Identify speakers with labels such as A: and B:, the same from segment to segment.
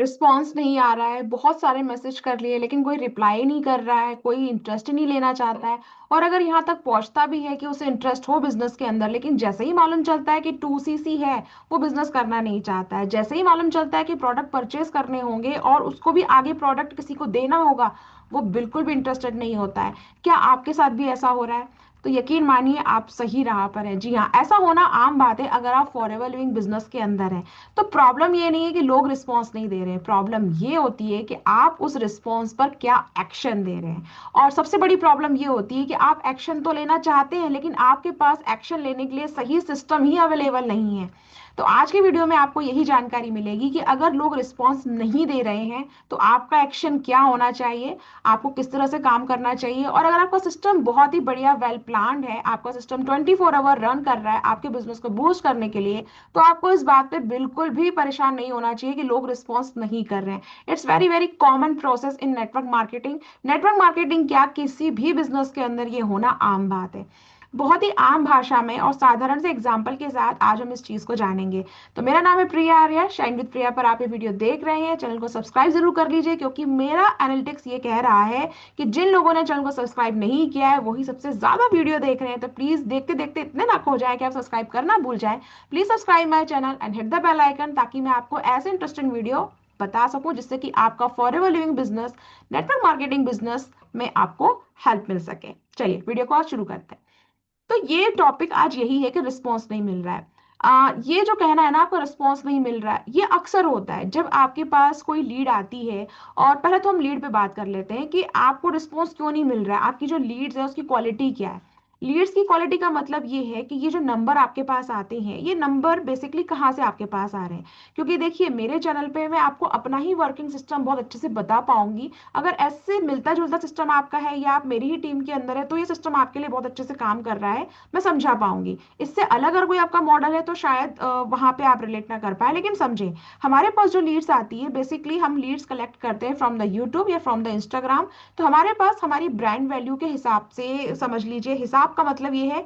A: Response नहीं आ रहा है, बहुत सारे मैसेज कर लिए लेकिन कोई रिप्लाई नहीं कर रहा है, कोई इंटरेस्ट ही नहीं लेना चाहता है। और अगर यहाँ तक पहुंचता भी है कि उसे इंटरेस्ट हो बिजनेस के अंदर, लेकिन जैसे ही मालूम चलता है कि 2CC है, वो बिजनेस करना नहीं चाहता है। जैसे ही मालूम चलता है कि प्रोडक्ट परचेज करने होंगे और उसको भी आगे प्रोडक्ट किसी को देना होगा, वो बिल्कुल भी इंटरेस्टेड नहीं होता है। क्या आपके साथ भी ऐसा हो रहा है? तो यकीन मानिए आप सही राह पर हैं। जी हाँ, ऐसा होना आम बात है अगर आप फॉरएवर लिविंग बिजनेस के अंदर हैं। तो प्रॉब्लम ये नहीं है कि लोग रिस्पॉन्स नहीं दे रहे हैं, प्रॉब्लम ये होती है कि आप उस रिस्पॉन्स पर क्या एक्शन दे रहे हैं। और सबसे बड़ी प्रॉब्लम ये होती है कि आप एक्शन तो लेना चाहते हैं, लेकिन आपके पास एक्शन लेने के लिए सही सिस्टम ही अवेलेबल नहीं है। तो आज की वीडियो में आपको यही जानकारी मिलेगी कि अगर लोग रिस्पॉन्स नहीं दे रहे हैं तो आपका एक्शन क्या होना चाहिए, आपको किस तरह से काम करना चाहिए। और अगर आपका सिस्टम बहुत ही बढ़िया वेल प्लान्ड है, आपका सिस्टम 24 आवर रन कर रहा है आपके बिजनेस को बूस्ट करने के लिए, तो आपको इस बात पे बिल्कुल भी परेशान नहीं होना चाहिए कि लोग रिस्पॉन्स नहीं कर रहे हैं। It's very very common process in network marketing. Network marketing क्या, किसी भी बिजनेस के अंदर ये होना आम बात है। बहुत ही आम भाषा में और साधारण से एग्जाम्पल के साथ आज हम इस चीज को जानेंगे। तो मेरा नाम है प्रिया आर्या, शाइन विद प्रिया पर आप ये वीडियो देख रहे हैं। चैनल को सब्सक्राइब जरूर कर लीजिए, क्योंकि मेरा एनालिटिक्स ये कह रहा है कि जिन लोगों ने चैनल को सब्सक्राइब नहीं किया है वही सबसे ज्यादा वीडियो देख रहे हैं। तो प्लीज देखते देखते इतने ना खो जाए कि आप सब्सक्राइब करना भूल जाए। Please subscribe my channel and hit the bell icon, ताकि मैं आपको ऐसे इंटरेस्टिंग वीडियो बता सकूं जिससे कि आपका forever living business, network marketing business में आपको हेल्प मिल सके। चलिए वीडियो को आज शुरू करते हैं। तो ये टॉपिक आज यही है कि रिस्पॉन्स नहीं मिल रहा है। ये जो कहना है ना आपको रिस्पॉन्स नहीं मिल रहा है, ये अक्सर होता है जब आपके पास कोई लीड आती है। और पहले तो हम लीड पे बात कर लेते हैं कि आपको रिस्पॉन्स क्यों नहीं मिल रहा है, आपकी जो लीड्स है उसकी क्वालिटी क्या है। लीड्स की क्वालिटी का मतलब ये है कि ये जो नंबर आपके पास आते हैं, ये नंबर बेसिकली कहाँ से आपके पास आ रहे हैं। क्योंकि देखिए, मेरे चैनल पे मैं आपको अपना ही वर्किंग सिस्टम बहुत अच्छे से बता पाऊंगी। अगर ऐसे मिलता जुलता सिस्टम आपका है या आप मेरी ही टीम के अंदर है, तो ये सिस्टम आपके लिए बहुत अच्छे से काम कर रहा है, मैं समझा पाऊंगी। इससे अलग अगर कोई आपका मॉडल है तो शायद वहां पे आप रिलेट ना कर पाए। लेकिन समझे, हमारे पास जो लीड्स आती है, बेसिकली हम लीड्स कलेक्ट करते हैं फ्रॉम द यूट्यूब या फ्रॉम द इंस्टाग्राम। तो हमारे पास हमारी ब्रांड वैल्यू के हिसाब से, समझ लीजिए, हिसाब का मतलब ये है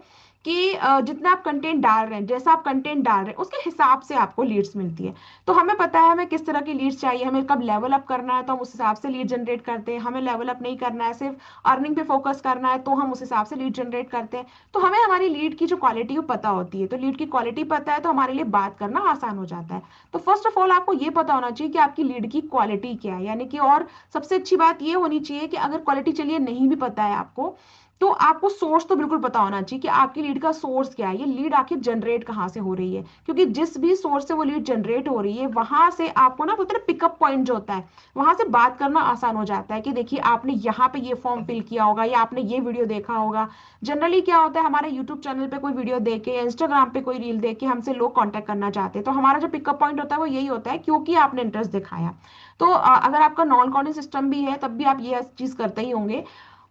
A: कि जितना आप कंटेंट डाल रहे हैं, जैसा आप कंटेंट डाल रहे हैं, उसके हिसाब से आपको लीड्स मिलती है। तो हमें पता है हमें किस तरह की लीड्स चाहिए, हमें कब लेवल अप करना है तो हम उस हिसाब से लीड जनरेट करते हैं। हमें लेवल अप नहीं करना है, सिर्फ अर्निंग पे फोकस करना है, तो हम उस हिसाब से लीड जनरेट करते हैं। तो हमें हमारी लीड की जो क्वालिटी है पता होती है। तो लीड की क्वालिटी पता है तो हमारे लिए बात करना आसान हो जाता है। तो फर्स्ट ऑफ ऑल आपको ये पता होना चाहिए कि आपकी लीड की क्वालिटी क्या है, यानी कि, और सबसे अच्छी बात ये होनी चाहिए कि अगर क्वालिटी चलिए नहीं भी पता है आपको, तो आपको सोर्स तो बिल्कुल पता होना चाहिए कि आपकी लीड का सोर्स क्या है, ये लीड आखिर जनरेट कहाँ से हो रही है। क्योंकि जिस भी सोर्स से वो लीड जनरेट हो रही है, वहां से आपको ना, बोलते हैं पिकअप पॉइंट जो होता है, वहां से बात करना आसान हो जाता है कि देखिए आपने यहाँ पे ये फॉर्म फिल किया होगा या आपने ये वीडियो देखा होगा। जनरली क्या होता है, हमारे यूट्यूब चैनल पे कोई वीडियो देख के या इंस्टाग्राम पे कोई रील देख के हमसे लोग कांटेक्ट करना चाहते हैं, तो हमारा जो पिकअप पॉइंट होता है वो यही होता है, क्योंकि आपने इंटरेस्ट दिखाया। तो अगर आपका नॉन कॉर्डिंग सिस्टम भी है तब भी आप ये चीज करते ही होंगे।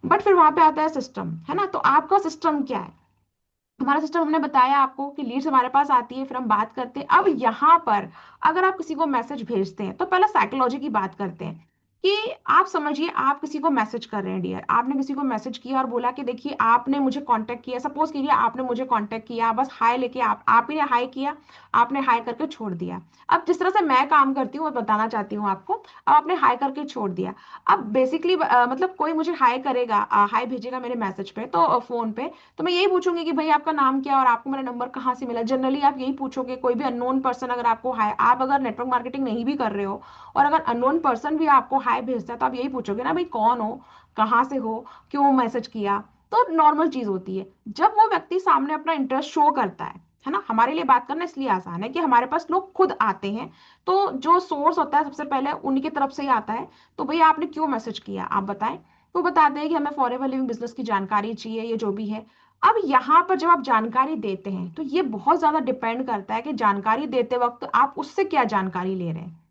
A: बट फिर वहां पे आता है सिस्टम, है ना। तो आपका सिस्टम क्या है? हमारा सिस्टम, हमने बताया आपको कि लीड्स हमारे पास आती है, फिर हम बात करते हैं। अब यहाँ पर अगर आप किसी को मैसेज भेजते हैं तो पहले साइकोलॉजी की बात करते हैं कि आप समझिए, आप किसी को मैसेज कर रहे हैं, डियर, आपने किसी को मैसेज किया और बोला कि देखिए आपने मुझे कांटेक्ट किया। सपोज कीजिए आपने मुझे कांटेक्ट किया, बस हाय लेके आप ही ने हाय किया, आपने हाय करके छोड़ दिया। अब जिस तरह से मैं काम करती हूँ मैं बताना चाहती हूँ आपको। अब आपने हाय करके छोड़ दिया। अब बेसिकली मतलब कोई मुझे हाय करेगा, हाय भेजेगा मेरे मैसेज पे, तो फोन पे, तो मैं यही पूछूंगी कि भाई आपका नाम क्या है और आपको मेरा नंबर कहाँ से मिला। जनरली आप यही पूछोगे। कोई भी अननोन पर्सन अगर आपको हाय, आप अगर नेटवर्क मार्केटिंग नहीं भी कर रहे हो और अगर अननोन पर्सन भी आपको हाय भेजता है, तो आप यही पूछोगे ना, भाई कौन हो, कहाँ से हो, क्यों मैसेज किया। तो नॉर्मल चीज होती है। जब वो व्यक्ति सामने अपना इंटरेस्ट शो करता है ना, हमारे लिए बात करना इसलिए आसान है कि हमारे पास लोग खुद आते हैं। तो जो सोर्स होता है सबसे पहले उन्हीं की तरफ से ही आता है। तो भाई आपने क्यों मैसेज किया, आप बताएं। तो बताते हैं कि हमें फॉरएवर लिविंग बिजनेस की जानकारी चाहिए, ये जो भी है। अब यहाँ पर जब आप जानकारी देते हैं तो ये बहुत ज्यादा डिपेंड करता है कि जानकारी देते वक्त आप उससे क्या जानकारी ले रहे हैं।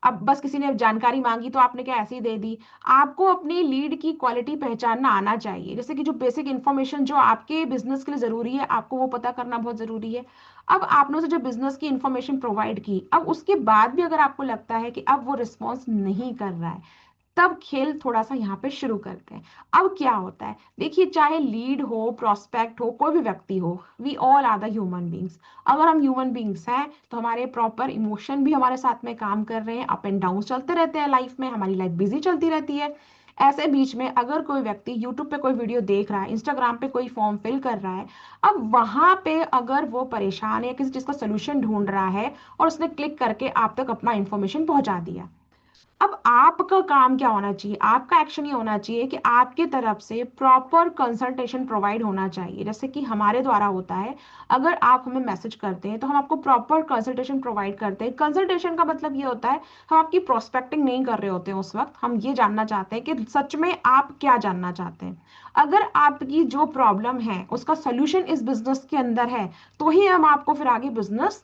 A: अब बस किसी ने जानकारी मांगी तो आपने क्या ऐसे ही दे दी। आपको अपनी लीड की क्वालिटी पहचानना आना चाहिए। जैसे कि जो बेसिक इंफॉर्मेशन जो आपके बिजनेस के लिए जरूरी है, आपको वो पता करना बहुत जरूरी है। अब आपने उसे जो बिजनेस की इंफॉर्मेशन प्रोवाइड की, अब उसके बाद भी अगर आपको लगता है कि अब वो रिस्पॉन्स नहीं कर रहा है, तब खेल थोड़ा सा यहाँ पे शुरू करते हैं। अब क्या होता है, देखिए चाहे लीड हो, प्रोस्पेक्ट हो, कोई भी व्यक्ति हो, we all are the human beings. अगर हम ह्यूमन बींग्स हैं तो हमारे प्रॉपर इमोशन भी हमारे साथ में काम कर रहे हैं, अप एंड डाउन चलते रहते हैं लाइफ में, हमारी लाइफ बिजी चलती रहती है। ऐसे बीच में अगर कोई व्यक्ति यूट्यूब पे कोई वीडियो देख रहा है, इंस्टाग्राम पे कोई फॉर्म फिल कर रहा है, अब वहां पे अगर वो परेशान है, किसी चीज का सोल्यूशन ढूंढ रहा है और उसने क्लिक करके आप तक अपना इंफॉर्मेशन पहुंचा दिया, अब आपका काम क्या होना चाहिए, आपका एक्शन ये होना चाहिए कि आपकी तरफ से प्रॉपर कंसल्टेशन प्रोवाइड होना चाहिए, जैसे कि हमारे द्वारा होता है। अगर आप हमें मैसेज करते हैं तो हम आपको प्रॉपर कंसल्टेशन प्रोवाइड करते हैं। कंसल्टेशन का मतलब ये होता है, हम आपकी प्रोस्पेक्टिंग नहीं कर रहे होते हैं उस वक्त, हम ये जानना चाहते हैं कि सच में आप क्या जानना चाहते हैं। अगर आपकी जो प्रॉब्लम है उसका सोल्यूशन इस बिजनेस के अंदर है, तो ही हम आपको फिर आगे बिजनेस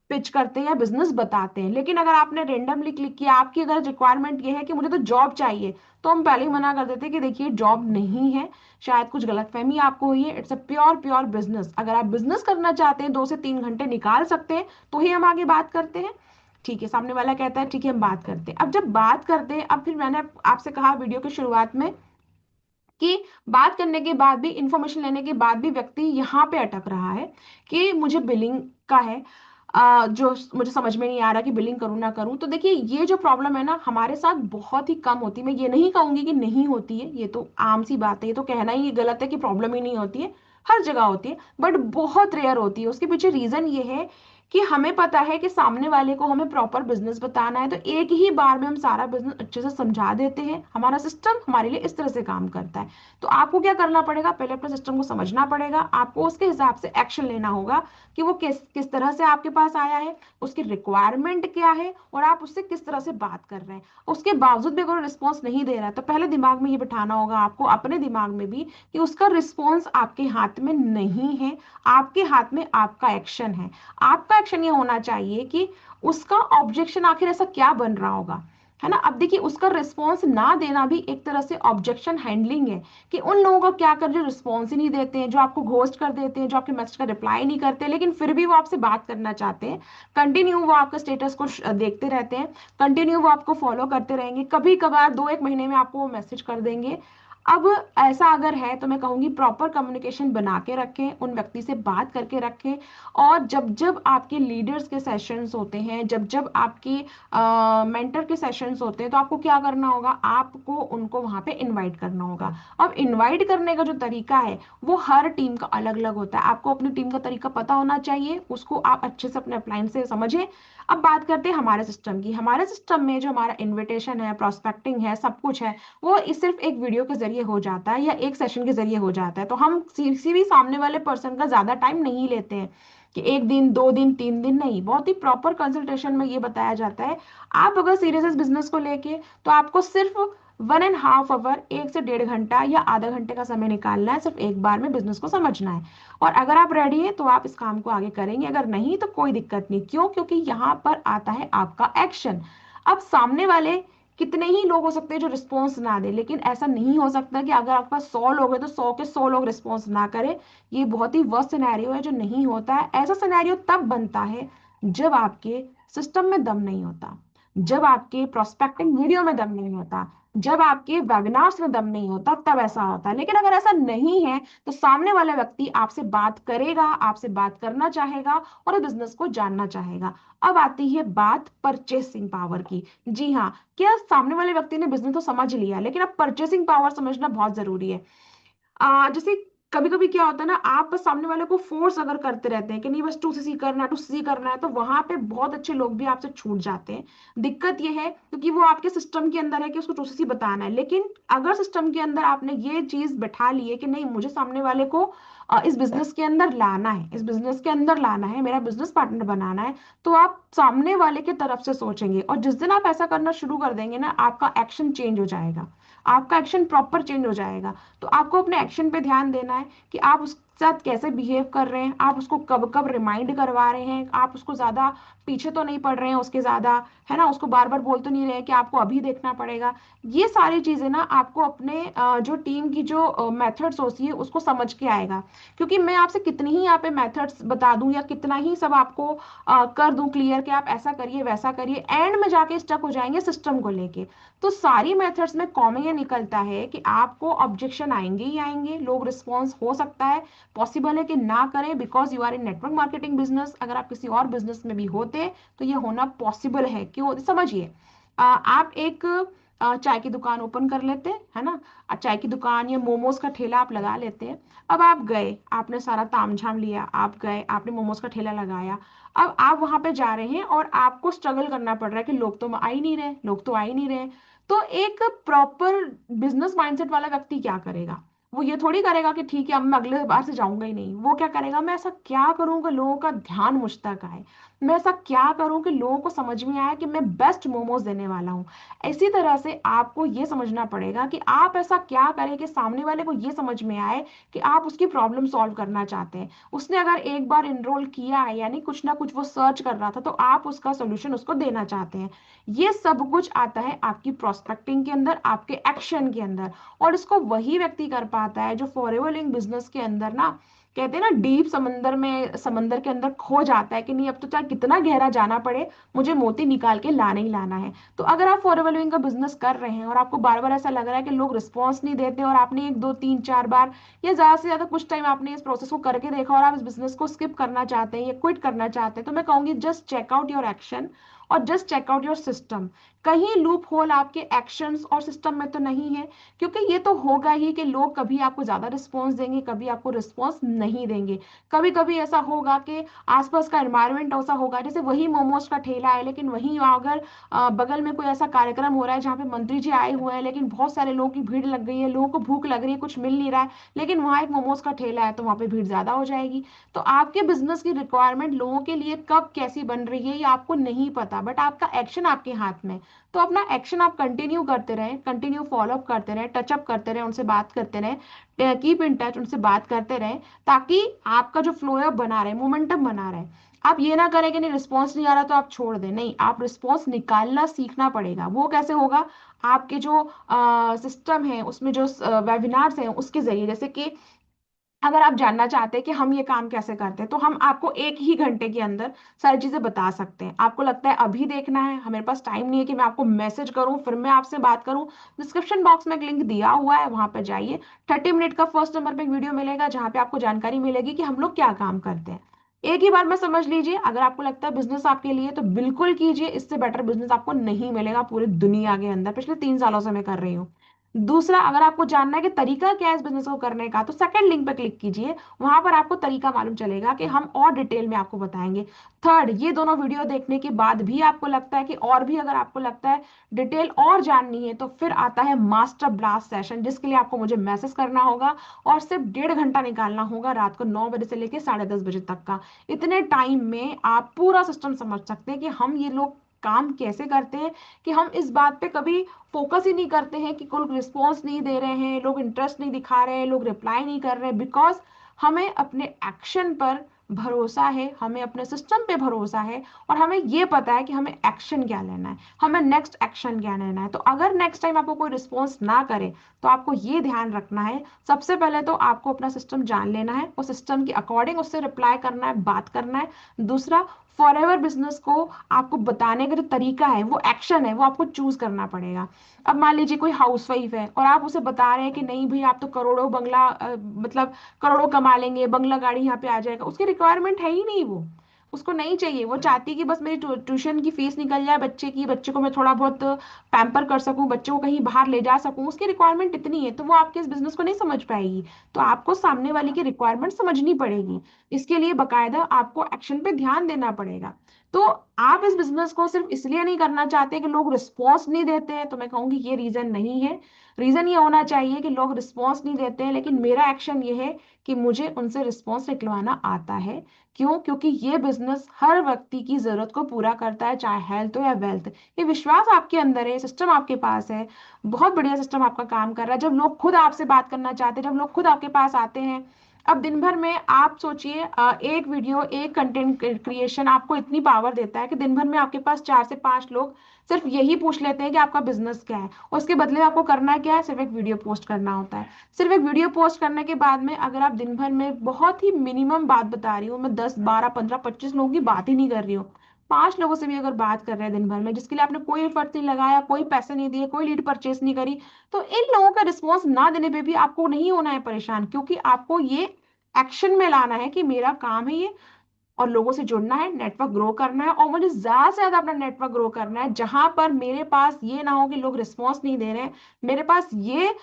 A: पिच करते हैं या बिजनेस बताते हैं। लेकिन अगर आपने रेंडमली क्लिक किया, आपकी अगर रिक्वायरमेंट ये है कि मुझे तो जॉब चाहिए, तो हम पहले ही मना कर देते हैं कि देखिए जॉब नहीं है, शायद कुछ गलतफहमी आपको हुई है, it's a pure pure business. अगर आप बिजनेस करना चाहते हैं, 2 से 3 घंटे निकाल सकते हैं, तो ही हम आगे बात करते हैं। ठीक है, सामने वाला कहता है ठीक है हम बात करते हैं। अब जब बात करते हैं, अब फिर मैंने आपसे कहा वीडियो की शुरुआत में कि बात करने के बाद भी, इंफॉर्मेशन लेने के बाद भी व्यक्ति यहाँ पे अटक रहा है कि मुझे बिलिंग का है, जो मुझे समझ में नहीं आ रहा कि बिलिंग करूँ ना करूँ। तो देखिए ये जो प्रॉब्लम है ना, हमारे साथ बहुत ही कम होती है। मैं ये नहीं कहूंगी कि नहीं होती है, ये तो आम सी बात है, ये तो कहना ही गलत है कि प्रॉब्लम ही नहीं होती है, हर जगह होती है, बट बहुत रेयर होती है। उसके पीछे रीजन ये है कि हमें पता है कि सामने वाले को हमें प्रॉपर बिजनेस बताना है, तो एक ही बार में हम सारा बिजनेस अच्छे से समझा देते हैं। हमारा सिस्टम हमारे लिए इस तरह से काम करता है। तो आपको क्या करना पड़ेगा, पहले अपने सिस्टम को समझना पड़ेगा, आपको उसके हिसाब से एक्शन लेना होगा कि वो किस किस तरह से आपके पास आया है, उसकी रिक्वायरमेंट क्या है, और आप उससे किस तरह से बात कर रहे हैं। उसके बावजूद भी अगर रिस्पॉन्स नहीं दे रहा है, तो पहले दिमाग में ये बिठाना होगा आपको, अपने दिमाग में भी, कि उसका रिस्पॉन्स आपके हाथ में नहीं है, आपके हाथ में आपका एक्शन है। आपका एक्शन ये होना चाहिए कि उसका ऑब्जेक्शन आखिर ऐसा क्या बन रहा होगा, है ना। अब देखिए उसका रिस्पॉन्स ना देना भी एक तरह से ऑब्जेक्शन हैंडलिंग है, कि उन लोगों का क्या कर, जो रिस्पॉन्स ही नहीं देते हैं, जो आपको घोस्ट कर देते हैं, जो आपके मैसेज का रिप्लाई नहीं करते, लेकिन फिर भी वो आपसे बात करना चाहते हैं। कंटिन्यू वो आपका स्टेटस को देखते रहते हैं, कंटिन्यू वो आपको फॉलो करते रहेंगे, कभी कभार 2-1 महीने में आपको वो मैसेज कर देंगे। अब ऐसा अगर है तो मैं कहूंगी प्रॉपर कम्युनिकेशन बना के रखें, उन व्यक्ति से बात करके रखें। और जब जब आपके लीडर्स के सेशंस होते हैं, जब जब आपके मेंटर के सेशंस होते हैं, तो आपको क्या करना होगा, आपको उनको वहां पे इनवाइट करना होगा। अब इनवाइट करने का जो तरीका है वो हर टीम का अलग अलग होता है, आपको अपनी टीम का तरीका पता होना चाहिए, उसको आप अच्छे से अपने अपलाइन से समझें। अब बात करते हैं हमारे सिस्टम की। हमारे सिस्टम में जो हमारा इन्विटेशन है, प्रोस्पेक्टिंग है, सब कुछ है, वो सिर्फ एक वीडियो के जरिए हो जाता है या एक सेशन के जरिए हो जाता है। तो हम किसी भी सामने वाले पर्सन का ज्यादा टाइम नहीं लेते हैं कि 1 दिन 2 दिन 3 दिन, नहीं, बहुत ही प्रॉपर कंसल्टेशन में ये बताया जाता है। आप अगर सीरियस है इस बिजनेस को लेके, तो आपको सिर्फ 1.5 आवर, 1 से 1.5 घंटा या आधा घंटे का समय निकालना है, सिर्फ एक बार में बिजनेस को समझना है। और अगर आप रेडी हैं तो आप इस काम को आगे करेंगे, अगर नहीं तो कोई दिक्कत नहीं। क्यों? क्योंकि यहाँ पर आता है आपका एक्शन। अब सामने वाले कितने ही लोग हो सकते हैं जो रिस्पॉन्स ना दे, लेकिन ऐसा नहीं हो सकता कि अगर आपके पास 100 लोग हैं तो 100 के 100 लोग रिस्पॉन्स ना करें। ये बहुत ही वर्स्ट सिनेरियो है जो नहीं होता है। ऐसा सिनेरियो तब बनता है जब आपके सिस्टम में दम नहीं होता, जब आपके प्रोस्पेक्टिंग वीडियो में दम नहीं होता, जब आपके वेबिनार्स में दम नहीं होता, तब ऐसा होता है। लेकिन अगर ऐसा नहीं है तो सामने वाला व्यक्ति आपसे बात करेगा, आपसे बात करना चाहेगा और बिजनेस को जानना चाहेगा। अब आती है बात परचेसिंग पावर की। जी हाँ, क्या सामने वाले व्यक्ति ने बिजनेस तो समझ लिया, लेकिन अब परचेसिंग पावर समझना बहुत जरूरी है। जैसे कभी कभी क्या होता है ना, आप बस सामने वाले को फोर्स अगर करते रहते हैं कि नहीं बस 2cc करना है, 2cc करना है, तो वहां पे बहुत अच्छे लोग भी आपसे छूट जाते हैं। दिक्कत ये है क्योंकि वो आपके सिस्टम के अंदर है कि उसको 2cc बताना है। लेकिन अगर सिस्टम के अंदर आपने ये चीज बैठा ली है कि नहीं, मुझे सामने वाले को इस बिजनेस के अंदर लाना है, इस बिजनेस के अंदर लाना है, मेरा बिजनेस पार्टनर बनाना है, तो आप सामने वाले की तरफ से सोचेंगे। और जिस दिन आप ऐसा करना शुरू कर देंगे ना, आपका एक्शन चेंज हो जाएगा, आपका एक्शन प्रॉपर चेंज हो जाएगा। तो आपको अपने एक्शन पे ध्यान देना है कि आप उस साथ कैसे बिहेव कर रहे हैं, आप उसको कब कब रिमाइंड करवा रहे हैं, आप उसको ज्यादा पीछे तो नहीं पड़ रहे हैं उसके ज्यादा, है ना, उसको बार बार बोल तो नहीं रहे हैं कि आपको अभी देखना पड़ेगा। ये सारी चीजें ना आपको अपने जो टीम की जो मेथड्स होती है उसको समझ के आएगा। क्योंकि मैं आपसे कितनी ही यहाँ पे मेथड्स बता दूं या कितना ही सब आपको कर दूं क्लियर कि आप ऐसा करिए वैसा करिए, एंड में जाके स्टक हो जाएंगे सिस्टम को लेके। तो सारी मेथड्स में कॉमन ये निकलता है कि आपको ऑब्जेक्शन आएंगे ही आएंगे, लोग रिस्पॉन्स हो सकता है, पॉसिबल है कि ना करें, because you are in network marketing business. अगर आप किसी और बिजनेस में भी होते तो ये होना पॉसिबल है। क्यों, समझिए, आप एक चाय की दुकान ओपन कर लेते हैं, है ना, चाय की दुकान या मोमोज का ठेला आप लगा लेते हैं। अब आप गए, आपने सारा तामझाम लिया, आप गए, आपने मोमोज का ठेला लगाया। अब आप वहां पे जा रहे हैं और आपको स्ट्रगल करना पड़ रहा है कि लोग तो आ ही नहीं रहे, लोग तो आ ही नहीं रहे। तो एक प्रॉपर बिजनेस माइंडसेट वाला व्यक्ति क्या करेगा, वो ये थोड़ी करेगा कि ठीक है अब मैं अगले बार से जाऊंगा ही नहीं। वो क्या करेगा, मैं ऐसा क्या करूं कि लोगों का ध्यान मुझ तक आए, मैं ऐसा क्या करूं कि लोगों को समझ में आए कि मैं बेस्ट मोमोज देने वाला हूँ। इसी तरह से आपको ये समझना पड़ेगा कि आप ऐसा क्या करें कि सामने वाले को ये समझ में आए कि आप उसकी प्रॉब्लम सॉल्व करना चाहते हैं। उसने अगर एक बार इनरोल किया है, यानी कुछ ना कुछ वो सर्च कर रहा था, तो आप उसका सोल्यूशन उसको देना चाहते हैं। ये सब कुछ आता है आपकी प्रोस्पेक्टिंग के अंदर, आपके एक्शन के अंदर। और इसको वही व्यक्ति कर पाता है जो फॉरएवर लिविंग बिजनेस के अंदर ना, कहते हैं ना, डीप समंदर में, समंदर के अंदर खो जाता है कि नहीं अब तो चाहे कितना गहरा जाना पड़े, मुझे मोती निकाल के लाना ही लाना है। तो अगर आप फॉरएवर लिविंग का बिजनेस कर रहे हैं और आपको बार बार ऐसा लग रहा है कि लोग रिस्पॉन्स नहीं देते, और आपने एक दो तीन चार बार या ज्यादा से ज्यादा कुछ टाइम आपने इस प्रोसेस को करके देखा और आप इस बिजनेस को स्किप करना चाहते हैं या क्विट करना चाहते हैं, तो मैं कहूंगी just check out your action और just check out your system. कहीं लूप होल आपके एक्शंस और सिस्टम में तो नहीं है। क्योंकि ये तो होगा ही कि लोग कभी आपको ज्यादा रिस्पॉन्स देंगे, कभी आपको रिस्पॉन्स नहीं देंगे। कभी कभी ऐसा होगा कि आसपास का एनवायरनमेंट ऐसा होगा, जैसे वही मोमोज का ठेला है लेकिन वहीं अगर बगल में कोई ऐसा कार्यक्रम हो रहा है जहाँ पे मंत्री जी आए हुए हैं, लेकिन बहुत सारे लोगों की भीड़ लग गई है, लोगों को भूख लग रही है, कुछ मिल नहीं रहा है, लेकिन वहाँ एक मोमोज का ठेला है तो वहाँ पे भीड़ ज्यादा हो जाएगी। तो आपके बिजनेस की रिक्वायरमेंट लोगों के लिए कब कैसी बन रही है ये आपको नहीं पता, बट आपका एक्शन आपके हाथ में। तो अपना एक्शन आप कंटिन्यू करते रहें, कंटिन्यू फॉलोअप करते रहें, टचअप करते रहें, उनसे बात करते रहें, कीप इन टच, उनसे बात करते रहें, ताकि आपका जो फ्लो है बना रहे, मोमेंटम बना रहे। आप ये ना करें कि नहीं रिस्पॉन्स नहीं आ रहा तो आप छोड़ दें, नहीं, आप रिस्पॉन्स निकालना सीखना पड़ेगा। वो कैसे होगा, आपके जो सिस्टम है उसमें जो वेबिनार्स हैं उसके जरिए। जैसे कि अगर आप जानना चाहते हैं कि हम ये काम कैसे करते हैं, तो हम आपको एक ही घंटे के अंदर सारी चीजें बता सकते हैं। आपको लगता है अभी देखना है, हमारे पास टाइम नहीं है कि मैं आपको मैसेज करूं फिर मैं आपसे बात करूं, डिस्क्रिप्शन बॉक्स में एक लिंक दिया हुआ है, वहां पर जाइए। 30 मिनट का फर्स्ट नंबर पे एक वीडियो मिलेगा जहां पे आपको जानकारी मिलेगी कि हम लोग क्या काम करते हैं। एक ही बार में समझ लीजिए। अगर आपको लगता है बिजनेस आपके लिए तो बिल्कुल कीजिए, इससे बेटर बिजनेस आपको नहीं मिलेगा पूरी दुनिया के अंदर। पिछले 3 सालों से मैं कर रही हूँ। दूसरा, अगर आपको जानना है कि तरीका क्या है इस बिजनेस को करने का, तो सेकंड लिंक पे क्लिक कीजिए, वहां पर आपको तरीका मालूम चलेगा कि हम और डिटेल में आपको बताएंगे। थर्ड, ये दोनों वीडियो देखने के बाद भी आपको लगता है कि और भी अगर आपको लगता है डिटेल और जाननी है, तो फिर आता है मास्टर ब्लास्ट सेशन, जिसके लिए आपको मुझे मैसेज करना होगा और सिर्फ 1.5 घंटा निकालना होगा, रात को 9 बजे से लेकर 10:30 बजे तक का। इतने टाइम में आप पूरा सिस्टम समझ सकते हैं कि हम ये लोग काम कैसे करते हैं, कि हम इस बात पे कभी फोकस ही नहीं करते हैं कि कोई रिस्पॉन्स नहीं दे रहे हैं, लोग इंटरेस्ट नहीं दिखा रहे हैं, लोग रिप्लाई नहीं कर रहे हैं, बिकॉज हमें अपने एक्शन पर भरोसा है, हमें अपने सिस्टम पे भरोसा है, और हमें ये पता है कि हमें एक्शन क्या लेना है, हमें नेक्स्ट एक्शन क्या लेना है। तो अगर नेक्स्ट टाइम आपको कोई रिस्पॉन्स ना करे, तो आपको ये ध्यान रखना है, सबसे पहले तो आपको अपना सिस्टम जान लेना है, उस सिस्टम के अकॉर्डिंग उससे रिप्लाई करना है, बात करना है। दूसरा, फॉरएवर बिजनेस को आपको बताने का जो तरीका है, वो एक्शन है, वो आपको चूज करना पड़ेगा। अब मान लीजिए कोई हाउसवाइफ है और आप उसे बता रहे हैं कि नहीं भाई आप तो करोड़ों बंगला मतलब करोड़ों कमा लेंगे, बंगला गाड़ी यहाँ पे आ जाएगा, उसकी रिक्वायरमेंट है ही नहीं वो, उसको नहीं चाहिए। वो चाहती है कि बस मेरी ट्यूशन की फीस निकल जाए बच्चे की, बच्चे को मैं थोड़ा बहुत पैम्पर कर सकूं, बच्चे को कहीं बाहर ले जा सकूं, उसकी रिक्वायरमेंट इतनी है। तो वो आपके इस बिजनेस को नहीं समझ पाएगी। तो आपको सामने वाले की रिक्वायरमेंट समझनी पड़ेगी। इसके लिए बकायदा आपको एक्शन पे ध्यान देना पड़ेगा। तो आप इस बिजनेस को सिर्फ इसलिए नहीं करना चाहते कि लोग रिस्पॉन्स नहीं देते हैं, तो मैं कहूंगी ये रीजन नहीं है। रीजन ये होना चाहिए कि लोग रिस्पॉन्स नहीं देते हैं, लेकिन मेरा एक्शन ये है कि मुझे उनसे रिस्पॉन्स निकलवाना आता है। क्यों? क्योंकि ये बिजनेस हर व्यक्ति की जरूरत को पूरा करता है, चाहे हेल्थ हो या वेल्थ। ये विश्वास आपके अंदर है, सिस्टम आपके पास है, बहुत बढ़िया सिस्टम आपका काम कर रहा है। जब लोग खुद आपसे बात करना चाहते हैं, जब लोग खुद आपके पास आते हैं, अब दिन भर में आप सोचिए, एक वीडियो, एक कंटेंट क्रिएशन आपको इतनी पावर देता है कि दिन भर में आपके पास 4 से 5 लोग सिर्फ यही पूछ लेते हैं कि आपका बिजनेस क्या है, और उसके बदले में आपको करना क्या है, सिर्फ एक वीडियो पोस्ट करना होता है। सिर्फ एक वीडियो पोस्ट करने के बाद में अगर आप दिन भर में, बहुत ही मिनिमम बात बता रही हूँ मैं, 10 12 15 25 लोगों की बात ही नहीं कर रही हूँ, 5 लोगों से भी अगर बात कर रहे हैं दिन भर में, जिसके लिए आपने कोई एफर्ट नहीं लगाया, कोई पैसे नहीं दिए, कोई लीड परचेस नहीं करी, तो इन लोगों का रिस्पॉन्स ना देने पे भी आपको नहीं होना है परेशान, क्योंकि आपको ये एक्शन में लाना है कि मेरा काम है ये, और लोगों से जुड़ना है, नेटवर्क ग्रो करना है, और मुझे ज्यादा से ज्यादा अपना नेटवर्क ग्रो करना है, जहां पर मेरे पास ये ना हो कि लोग रिस्पॉन्स नहीं दे रहे हैं, मेरे पास ये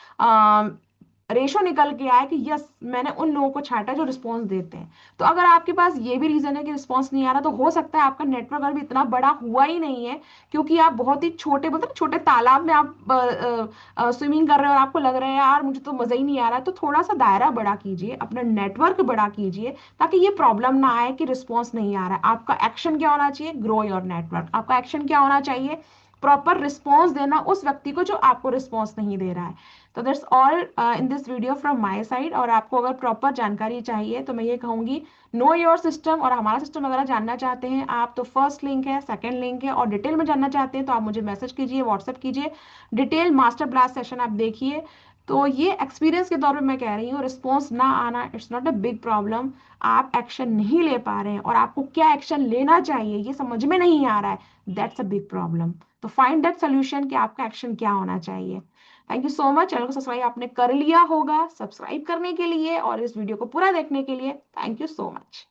A: रेशो निकल के आए कि यस, मैंने उन लोगों को छांटा जो रिस्पॉन्स देते हैं। तो अगर आपके पास ये भी रीजन है कि रिस्पॉन्स नहीं आ रहा, तो हो सकता है आपका नेटवर्क अभी इतना बड़ा हुआ ही नहीं है, क्योंकि आप बहुत ही छोटे, मतलब छोटे तालाब में आप स्विमिंग कर रहे हो और आपको लग रहा है यार मुझे तो मजा ही नहीं आ रहा है। तो थोड़ा सा दायरा बड़ा कीजिए, अपना नेटवर्क बड़ा कीजिए, ताकि ये प्रॉब्लम ना आए कि रिस्पॉन्स नहीं आ रहा है। आपका एक्शन क्या होना चाहिए? Grow your network. आपका एक्शन क्या होना चाहिए? प्रॉपर रिस्पॉन्स देना उस व्यक्ति को जो आपको रिस्पॉन्स नहीं दे रहा है। तो that's all in this video from my side. और आपको अगर प्रॉपर जानकारी चाहिए तो मैं ये कहूंगी, नो योर सिस्टम और हमारा सिस्टम वगैरह जानना चाहते हैं आप, तो फर्स्ट लिंक है, सेकंड लिंक है, और डिटेल में जानना चाहते हैं तो आप मुझे मैसेज कीजिए, व्हाट्सएप कीजिए, डिटेल मास्टर ब्लास्ट सेशन आप देखिए। तो ये एक्सपीरियंस के तौर पे मैं कह रही हूँ, रिस्पॉन्स ना आना it's not a big problem. आप एक्शन नहीं ले पा रहे हैं और आपको क्या एक्शन लेना चाहिए ये समझ में नहीं आ रहा है, दैट्स अ बिग प्रॉब्लम। तो फाइंड दैट सोल्यूशन कि आपका एक्शन क्या होना चाहिए। Thank you so much. Channel को सब्सक्राइब आपने कर लिया होगा, सब्सक्राइब करने के लिए और इस वीडियो को पूरा देखने के लिए थैंक यू सो मच।